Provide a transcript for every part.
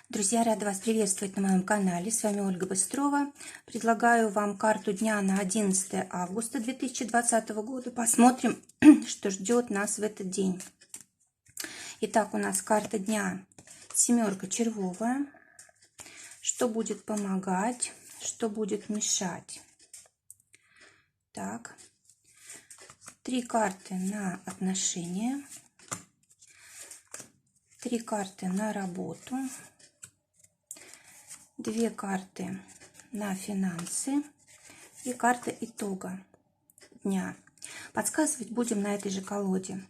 Друзья, рада вас приветствовать на моем канале. С вами Ольга Быстрова. Предлагаю вам карту дня на 11 августа 2020 года. Посмотрим, что ждет нас в этот день. Итак, у нас карта дня семерка червовая. Что будет помогать, что будет мешать. Так, 3 карты на отношения, 3 карты на работу, 2 карты на финансы и карта итога дня. Подсказывать будем на этой же колоде.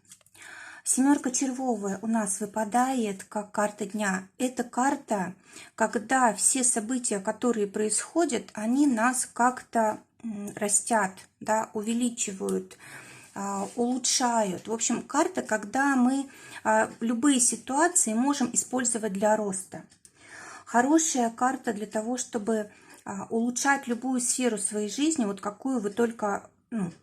Семерка червовая у нас выпадает как карта дня. Это карта, когда все события, которые происходят, они нас как-то растят, да, увеличивают, улучшают. В общем, карта, когда мы любые ситуации можем использовать для роста. Хорошая карта для того, чтобы улучшать любую сферу своей жизни, вот какую вы только,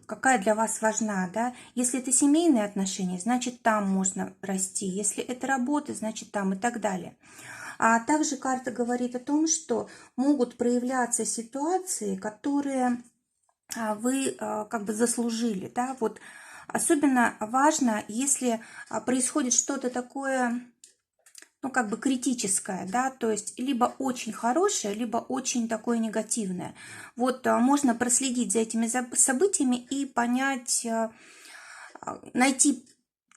какая для вас важна, да. Если это семейные отношения, значит там можно расти. Если это работа, значит там и так далее. А также карта говорит о том, что могут проявляться ситуации, которые вы как бы заслужили, да. Вот особенно важно, если происходит что-то такое, как бы критическое, да, то есть либо очень хорошее, либо очень такое негативное. Вот можно проследить за этими событиями и понять, найти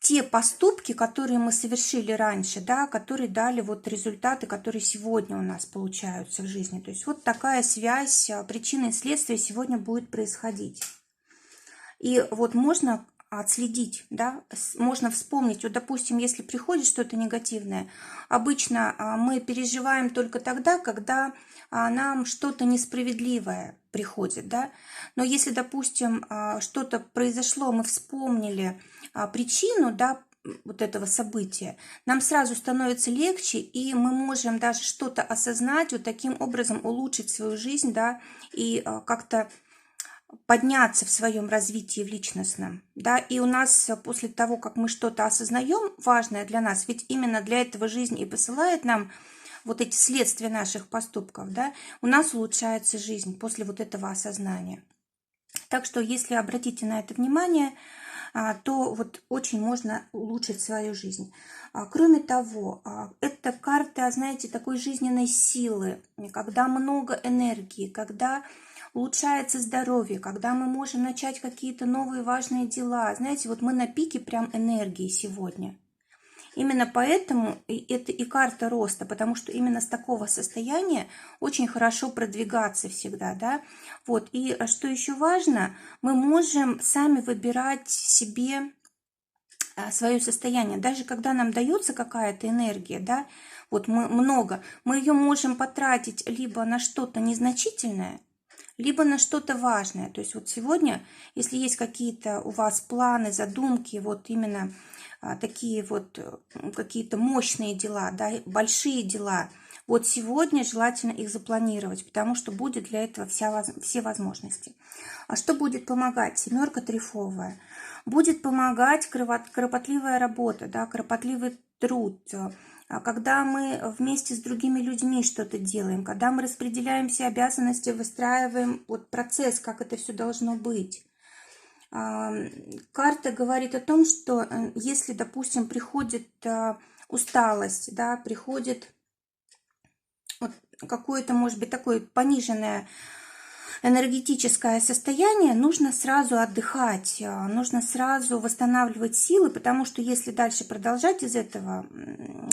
те поступки, которые мы совершили раньше, да, которые дали вот результаты, которые сегодня у нас получаются в жизни. То есть вот такая связь причины и следствия сегодня будет происходить. И вот можно отследить, да, можно вспомнить, вот, допустим, если приходит что-то негативное, обычно мы переживаем только тогда, когда нам что-то несправедливое приходит, да, но если, допустим, что-то произошло, мы вспомнили причину, да, вот этого события, нам сразу становится легче, и мы можем даже что-то осознать, вот таким образом улучшить свою жизнь, да, и как-то подняться в своем развитии в личностном, да, и у нас после того, как мы что-то осознаем важное для нас, ведь именно для этого жизнь и посылает нам вот эти следствия наших поступков, да, у нас улучшается жизнь после вот этого осознания. Так что, если обратите на это внимание, то вот очень можно улучшить свою жизнь. Кроме того, это карта, знаете, такой жизненной силы, когда много энергии, когда улучшается здоровье, когда мы можем начать какие-то новые важные дела. Знаете, вот мы на пике прям энергии сегодня. Именно поэтому это и карта роста, потому что именно с такого состояния очень хорошо продвигаться всегда, да. Вот, и что еще важно, мы можем сами выбирать себе свое состояние. Даже когда нам дается какая-то энергия, да, вот мы ее можем потратить либо на что-то незначительное, либо на что-то важное. То есть вот сегодня, если есть какие-то у вас планы, задумки, вот именно такие вот какие-то мощные дела, да, большие дела, вот сегодня желательно их запланировать, потому что будет для этого все возможности. А что будет помогать? Семерка трефовая. Будет помогать кропотливая работа, да, кропотливый труд, когда мы вместе с другими людьми что-то делаем, когда мы распределяем все обязанности, выстраиваем вот процесс, как это все должно быть. Карта говорит о том, что если, допустим, приходит усталость, да, приходит вот какое-то, может быть, такое пониженное энергетическое состояние, нужно сразу отдыхать, нужно сразу восстанавливать силы, потому что если дальше продолжать из этого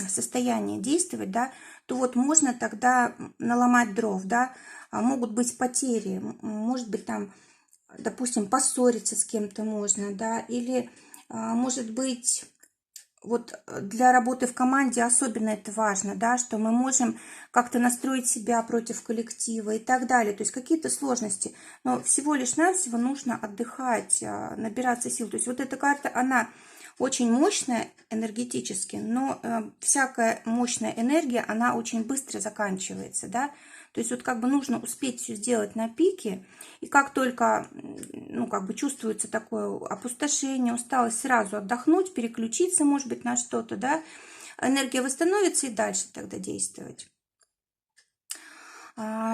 состояния действовать, да, то вот можно тогда наломать дров, да, могут быть потери, может быть там, допустим, поссориться с кем-то можно, да, или может быть вот для работы в команде особенно это важно, да, что мы можем как-то настроить себя против коллектива и так далее. То есть какие-то сложности. Но всего лишь навсего нужно отдыхать, набираться сил. То есть вот эта карта, она очень мощная энергетически, но всякая мощная энергия, она очень быстро заканчивается, да. То есть вот как бы нужно успеть все сделать на пике, и как только, как бы чувствуется такое опустошение, усталость, сразу отдохнуть, переключиться, может быть, на что-то, да, энергия восстановится и дальше тогда действовать.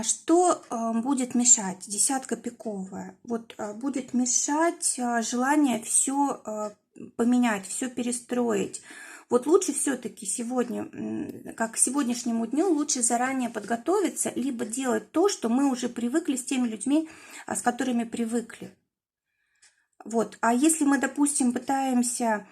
Что будет мешать? Десятка пиковая. Вот будет мешать желание все поменять, все перестроить. Вот лучше все-таки сегодня, как к сегодняшнему дню, лучше заранее подготовиться, либо делать то, что мы уже привыкли с теми людьми, с которыми привыкли. Вот. А если мы, допустим, пытаемся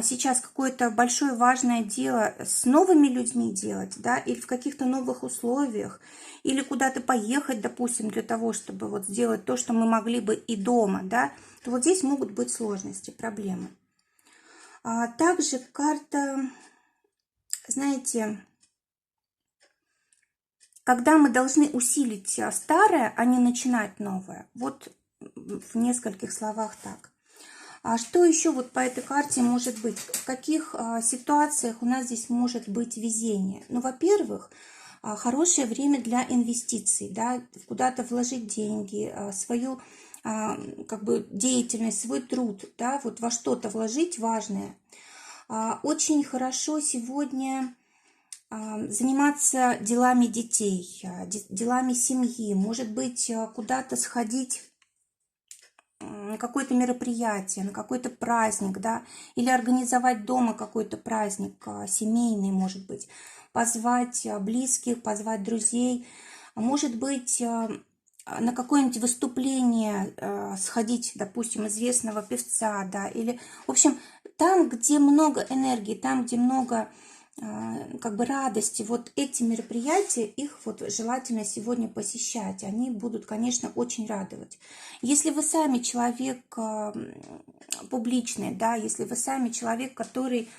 сейчас какое-то большое важное дело с новыми людьми делать, да, или в каких-то новых условиях, или куда-то поехать, допустим, для того, чтобы вот сделать то, что мы могли бы и дома, да, то вот здесь могут быть сложности, проблемы. Также карта, знаете, когда мы должны усилить старое, а не начинать новое. Вот в нескольких словах так. А что еще вот по этой карте может быть? В каких ситуациях у нас здесь может быть везение? Ну, во-первых, хорошее время для инвестиций, да, куда-то вложить деньги, свою как бы деятельность, свой труд, да, вот во что-то вложить важное. Очень хорошо сегодня заниматься делами детей, делами семьи, может быть, куда-то сходить на какое-то мероприятие, на какой-то праздник, да, или организовать дома какой-то праздник семейный, может быть, позвать близких, позвать друзей, может быть, на какое-нибудь выступление сходить, допустим, известного певца, да, или, в общем, там, где много энергии, там, где много как бы радости, вот эти мероприятия, их вот желательно сегодня посещать, они будут, конечно, очень радовать. Если вы сами человек публичный, да, если вы сами человек, который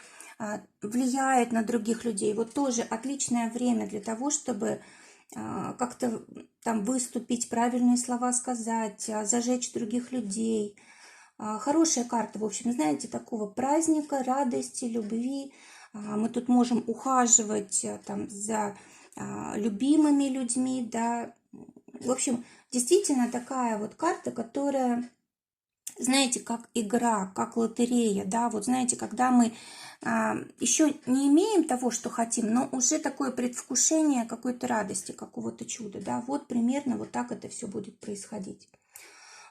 влияет на других людей, вот тоже отличное время для того, чтобы как-то там выступить, правильные слова сказать, зажечь других людей. Хорошая карта, в общем, знаете, такого праздника, радости, любви. Мы тут можем ухаживать там за любимыми людьми, да. В общем, действительно такая вот карта, которая, знаете, как игра, как лотерея, да, вот знаете, когда мы еще не имеем того, что хотим, но уже такое предвкушение какой-то радости, какого-то чуда, да, вот примерно вот так это все будет происходить.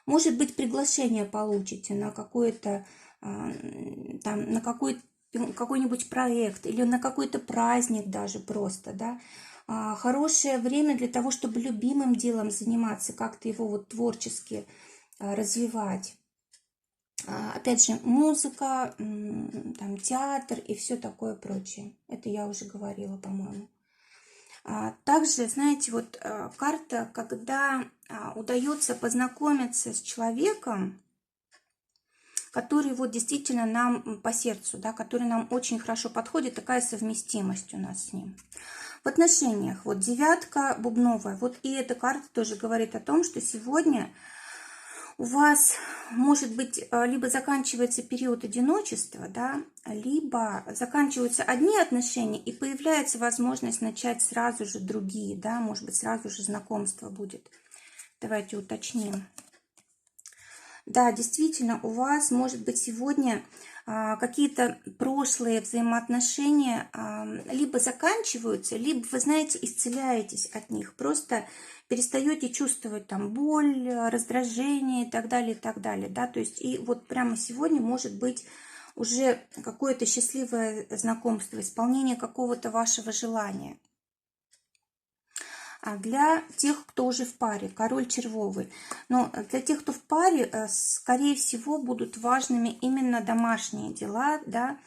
Может быть, приглашение получите на какое-то там, на какой-нибудь проект или на какой-то праздник даже просто, да. Хорошее время для того, чтобы любимым делом заниматься, как-то его вот творчески развивать. Опять же, музыка, там, театр и все такое прочее. Это я уже говорила, по-моему. Также, знаете, вот карта, когда удается познакомиться с человеком, который вот действительно нам по сердцу, да, который нам очень хорошо подходит, такая совместимость у нас с ним. В отношениях, вот девятка бубновая, вот и эта карта тоже говорит о том, что сегодня у вас, может быть, либо заканчивается период одиночества, да, либо заканчиваются одни отношения и появляется возможность начать сразу же другие, да, может быть, сразу же знакомство будет. Давайте уточним. Да, действительно, у вас, может быть, сегодня какие-то прошлые взаимоотношения либо заканчиваются, либо, вы знаете, исцеляетесь от них. Просто перестаете чувствовать там боль, раздражение и так далее, и так далее. Да? То есть и вот прямо сегодня может быть уже какое-то счастливое знакомство, исполнение какого-то вашего желания. Для тех, кто уже в паре, король червовый. Но для тех, кто в паре, скорее всего, будут важными именно домашние дела, да,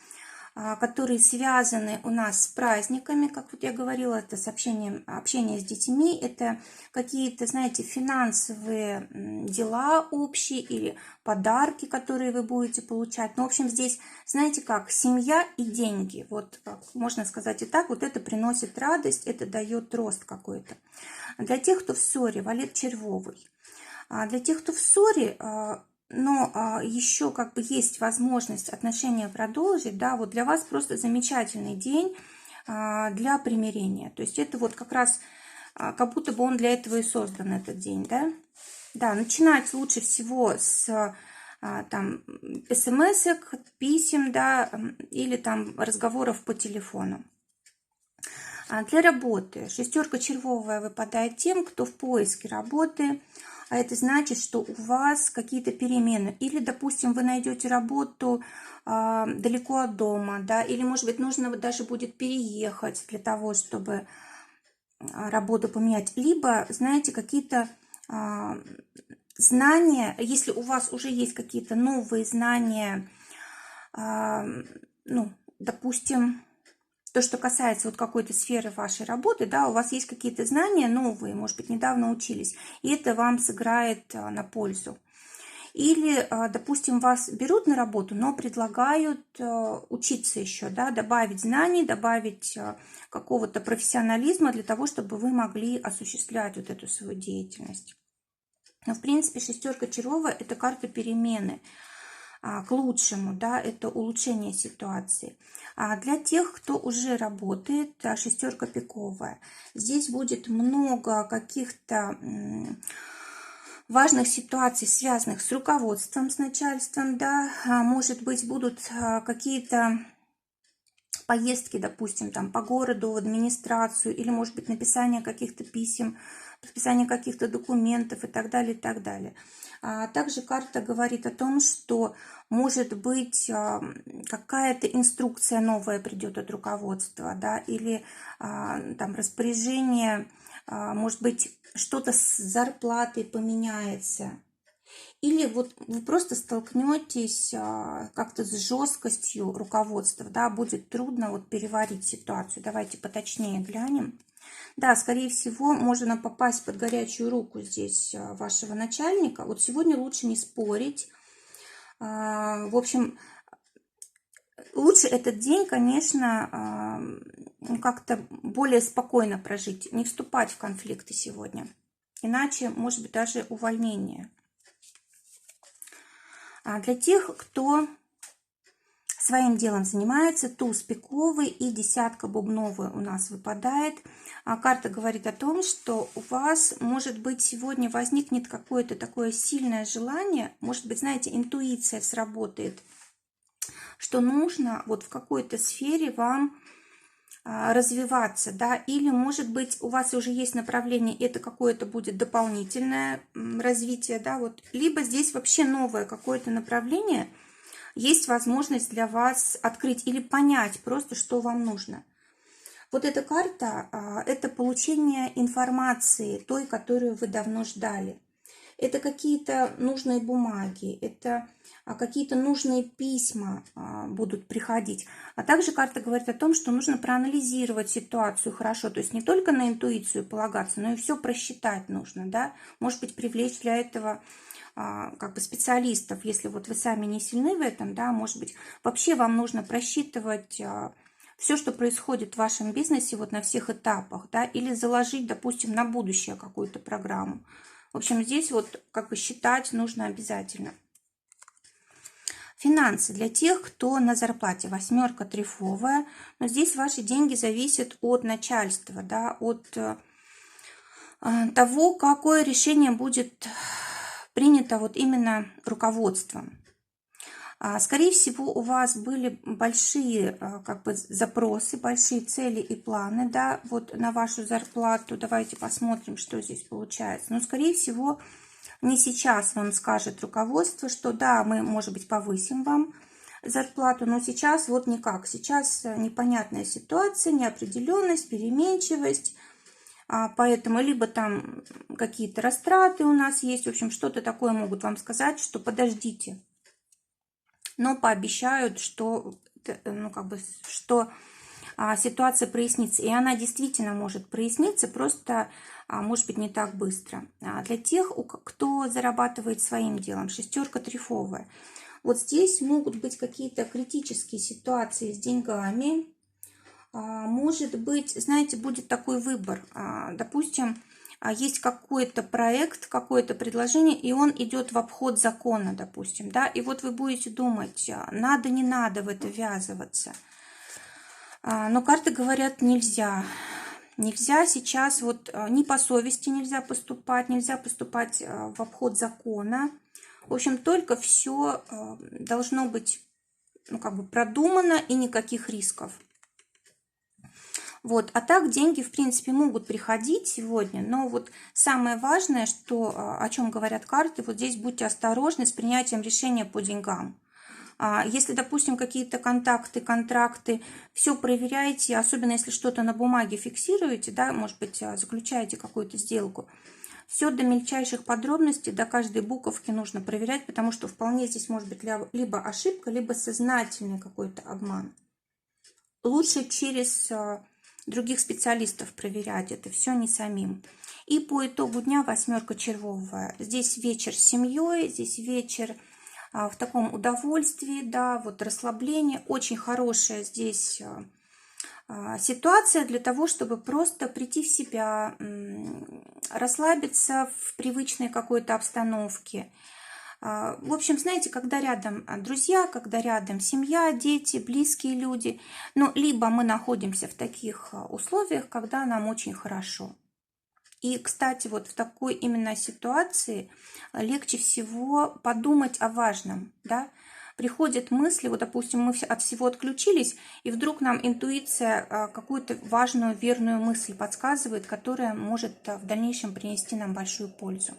которые связаны у нас с праздниками, как вот я говорила, это с общение с детьми, это какие-то, знаете, финансовые дела общие или подарки, которые вы будете получать. Ну, в общем, здесь, знаете как, семья и деньги, вот можно сказать и так, вот это приносит радость, это дает рост какой-то. Для тех, кто в ссоре, валет червовый. Для тех, кто в ссоре, но еще как бы есть возможность отношения продолжить, да, вот для вас просто замечательный день для примирения. То есть это вот как раз как будто бы он для этого и создан, этот день, да. Да, начинать лучше всего с там смс-ок, писем, да, или там разговоров по телефону. Для работы шестерка червовая выпадает тем, кто в поиске работы. А это значит, что у вас какие-то перемены. Или, допустим, вы найдете работу далеко от дома, да, или, может быть, нужно даже будет переехать для того, чтобы работу поменять. Либо, знаете, какие-то знания, если у вас уже есть какие-то новые знания, ну, допустим, то, что касается вот какой-то сферы вашей работы, да, у вас есть какие-то знания новые, может быть, недавно учились, и это вам сыграет на пользу. Или, допустим, вас берут на работу, но предлагают учиться еще, да, добавить знаний, добавить какого-то профессионализма для того, чтобы вы могли осуществлять вот эту свою деятельность. Но, в принципе, шестерка червовая – это карта перемены к лучшему, да, это улучшение ситуации. А для тех, кто уже работает, шестерка пиковая, здесь будет много каких-то важных ситуаций, связанных с руководством, с начальством, да, может быть, будут какие-то поездки, допустим, там по городу, в администрацию, или, может быть, написание каких-то писем, подписание каких-то документов и так далее, и так далее. Также карта говорит о том, что, может быть, какая-то инструкция новая придет от руководства, да, или там распоряжение, может быть, что-то с зарплатой поменяется. Или вот вы просто столкнетесь как-то с жесткостью руководства, да, будет трудно вот переварить ситуацию. Давайте поточнее глянем. Да, скорее всего, можно попасть под горячую руку здесь вашего начальника. Вот сегодня лучше не спорить. В общем, лучше этот день, конечно, как-то более спокойно прожить, не вступать в конфликты сегодня. Иначе, может быть, даже увольнение. Для тех, кто своим делом занимается, туз пиковый и десятка бубновая у нас выпадает. Карта говорит о том, что у вас, может быть, сегодня возникнет какое-то такое сильное желание, может быть, знаете, интуиция сработает, что нужно вот в какой-то сфере вам развиваться, да, или, может быть, у вас уже есть направление, это какое-то будет дополнительное развитие, да, вот, либо здесь вообще новое какое-то направление, есть возможность для вас открыть или понять просто, что вам нужно. Вот эта карта – это получение информации, той, которую вы давно ждали. Это какие-то нужные бумаги, это какие-то нужные письма будут приходить. А также карта говорит о том, что нужно проанализировать ситуацию хорошо, то есть не только на интуицию полагаться, но и все просчитать нужно, да. Может быть, привлечь для этого как бы специалистов, если вот вы сами не сильны в этом, да, может быть, вообще вам нужно просчитывать все, что происходит в вашем бизнесе вот на всех этапах, да, или заложить, допустим, на будущее какую-то программу. В общем, здесь вот как бы считать нужно обязательно. Финансы для тех, кто на зарплате. Восьмерка трефовая, но здесь ваши деньги зависят от начальства, да, от того, какое решение будет принято вот именно руководством. Скорее всего, у вас были большие как бы запросы, большие цели и планы, да, вот на вашу зарплату. Давайте посмотрим, что здесь получается. Но, скорее всего, не сейчас вам скажет руководство, что да, мы, может быть, повысим вам зарплату, но сейчас вот никак. Сейчас непонятная ситуация, неопределенность, переменчивость. Поэтому либо там какие-то растраты у нас есть, в общем, что-то такое могут вам сказать, что подождите. Но пообещают, что, ну, как бы, что ситуация прояснится. И она действительно может проясниться, просто, может быть, не так быстро. Для тех, кто зарабатывает своим делом, шестерка трефовая. Вот здесь могут быть какие-то критические ситуации с деньгами. Может быть, знаете, будет такой выбор. Допустим, есть какой-то проект, какое-то предложение, и он идет в обход закона, допустим, да, и вот вы будете думать, надо, не надо в это ввязываться. Но карты говорят, нельзя. Нельзя сейчас, вот ни по совести нельзя поступать в обход закона. В общем, только все должно быть, ну, как бы продумано и никаких рисков. Вот, а так деньги, в принципе, могут приходить сегодня, но вот самое важное, что, о чем говорят карты, вот здесь будьте осторожны с принятием решения по деньгам. Если, допустим, какие-то контакты, контракты, все проверяете, особенно если что-то на бумаге фиксируете, да, может быть, заключаете какую-то сделку, все до мельчайших подробностей, до каждой буковки нужно проверять, потому что вполне здесь может быть либо ошибка, либо сознательный какой-то обман. Лучше через других специалистов проверять это все, не самим. И по итогу дня 8 червовая. Здесь вечер с семьей, здесь вечер в таком удовольствии, да, вот расслабление. Очень хорошая здесь ситуация для того, чтобы просто прийти в себя, расслабиться в привычной какой-то обстановке. В общем, знаете, когда рядом друзья, когда рядом семья, дети, близкие люди, ну, либо мы находимся в таких условиях, когда нам очень хорошо. И, кстати, вот в такой именно ситуации легче всего подумать о важном, да. Приходят мысли, вот, допустим, мы от всего отключились, и вдруг нам интуиция какую-то важную, верную мысль подсказывает, которая может в дальнейшем принести нам большую пользу.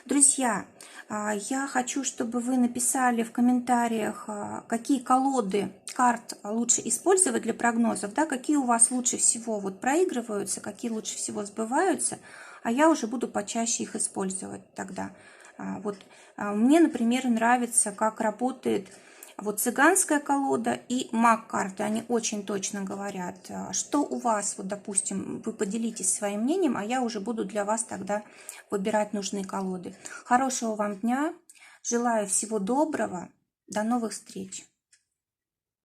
Друзья, я хочу, чтобы вы написали в комментариях, какие колоды карт лучше использовать для прогнозов, да, какие у вас лучше всего вот проигрываются, какие лучше всего сбываются, а я уже буду почаще их использовать тогда. Вот мне, например, нравится, как работает вот цыганская колода и маг-карты. Они очень точно говорят, что у вас, вот, допустим, вы поделитесь своим мнением, а я уже буду для вас тогда выбирать нужные колоды. Хорошего вам дня. Желаю всего доброго. До новых встреч.